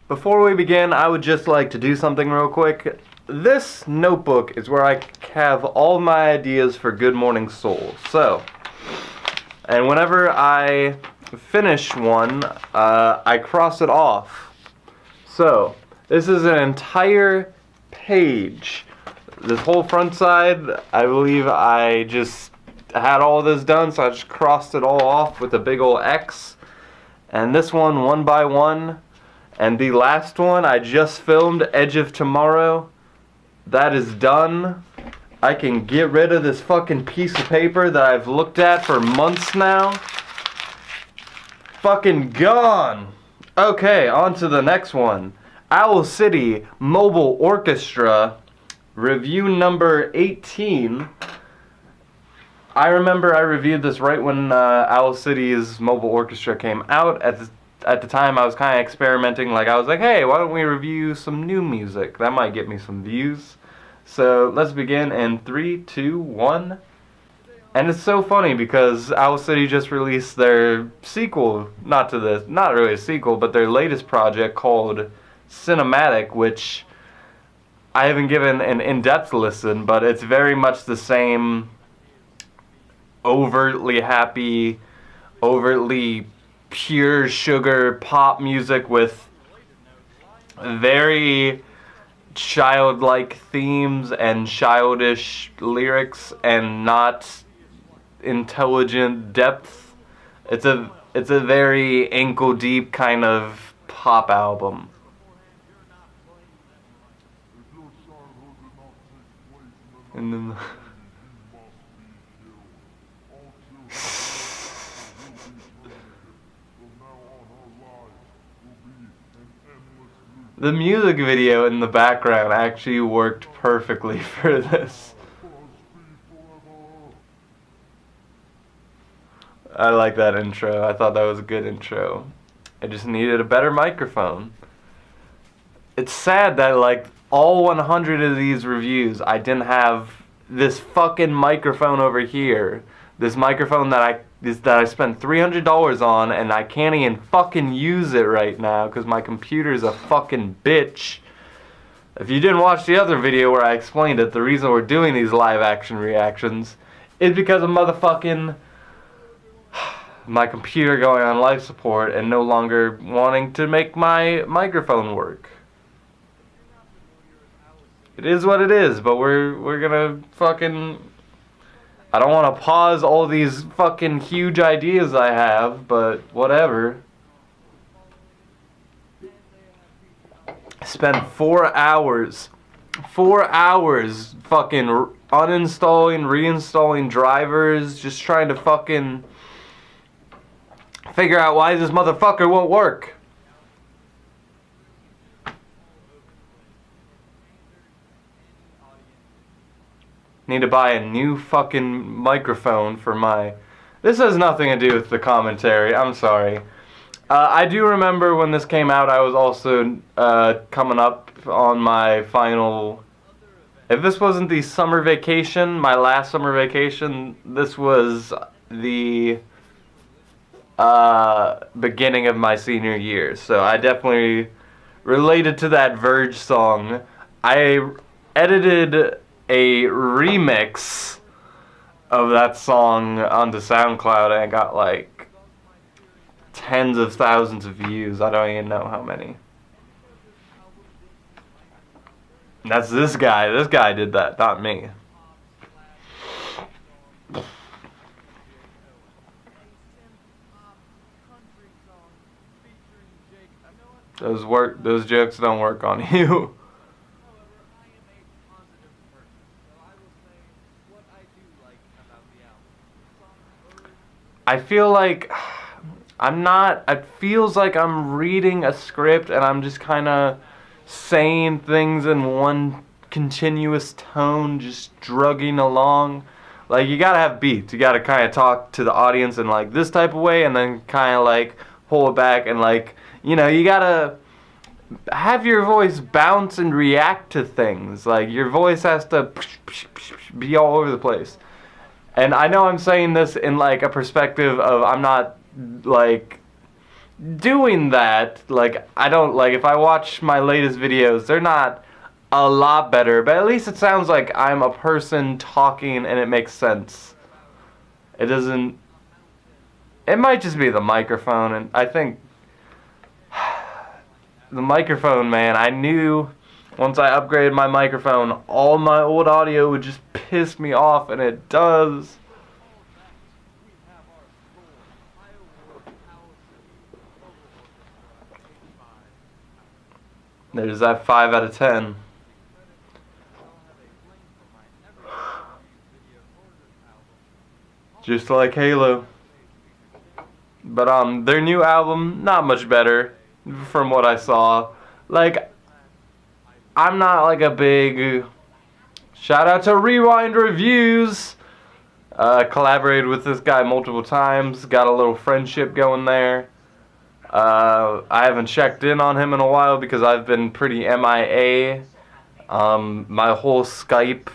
Before we begin, I would just like to do something real quick. This notebook is where I have all my ideas for Good Morning Soul. And whenever I finish one, I cross it off. So, this is an entire page. This whole front side, I believe I just had all this done, so I just crossed it all off with a big old X. And this one by one. And the last one I just filmed, Edge of Tomorrow. That is done. I can get rid of this fucking piece of paper that I've looked at for months now. Fucking gone. Okay, on to the next one. Owl City Mobile Orchestra, review number 18. I remember I reviewed this right when Owl City's Mobile Orchestra came out. At the time, I was kind of experimenting. I was like, hey, why don't we review some new music? That might get me some views. So let's begin in 3, 2, 1. And it's so funny because Owl City just released their sequel, not really a sequel, but their latest project called Cinematic, which I haven't given an in-depth listen, but it's very much the same overtly happy, overtly pure sugar pop music with very childlike themes and childish lyrics and not intelligent depth. It's a very ankle deep kind of pop album. And then the music video in the background actually worked perfectly for this. I like that intro. I thought that was a good intro. I just needed a better microphone. It's sad that all 100 of these reviews, I didn't have this fucking microphone over here. This microphone that I spent $300 on, and I can't even fucking use it right now because my computer's a fucking bitch. If you didn't watch the other video where I explained it, the reason we're doing these live action reactions is because of motherfucking my computer going on life support and no longer wanting to make my microphone work. It is what it is, but we're gonna fucking... I don't want to pause all these fucking huge ideas I have, but whatever. I spent 4 hours fucking uninstalling, reinstalling drivers, just trying to fucking figure out why this motherfucker won't work. Need to buy a new fucking microphone for my... This has nothing to do with the commentary, I'm sorry. I do remember when this came out, I was also coming up on my final... If this wasn't the summer vacation, my last summer vacation, this was the beginning of my senior year. So I definitely related to that Verge song. I edited a remix of that song onto SoundCloud, and I got tens of thousands of views. I don't even know how many. And that's this guy. This guy did that, not me. Those jokes don't work on you. I feel like it feels like I'm reading a script and I'm just kind of saying things in one continuous tone, just drugging along. You gotta have beats. You gotta kind of talk to the audience in this type of way, and then kind of pull it back, and you gotta have your voice bounce and react to things. Your voice has to be all over the place. And I know I'm saying this in a perspective of I'm not doing that, like, I don't, like, if I watch my latest videos, they're not a lot better, but at least it sounds like I'm a person talking and it makes sense. It doesn't, it might just be the microphone, and I think the microphone, man, I knew once I upgraded my microphone, all my old audio would just piss me off, and it does. There's that 5 out of 10. Just like Halo. But their new album, not much better from what I saw. Like, I'm not like a big shout out to Rewind Reviews. Collaborated with this guy multiple times, got a little friendship going there. I haven't checked in on him in a while because I've been pretty MIA. My whole Skype,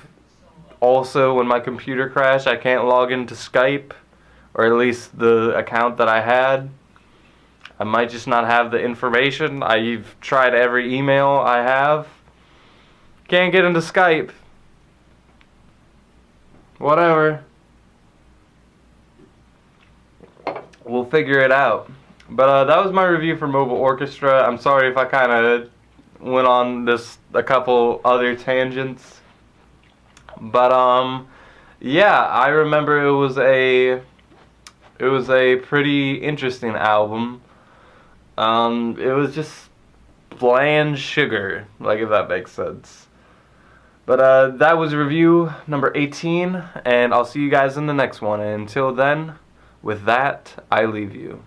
also when my computer crashed, I can't log into Skype, or at least the account that I had. I might just not have the information. I've tried every email I have. Can't get into Skype. Whatever. We'll figure it out. But that was my review for Mobile Orchestra. I'm sorry if I kind of went on a couple other tangents. But yeah, I remember it was a pretty interesting album. It was just bland sugar, like, if that makes sense. But that was review number 18, and I'll see you guys in the next one. And until then, with that, I leave you.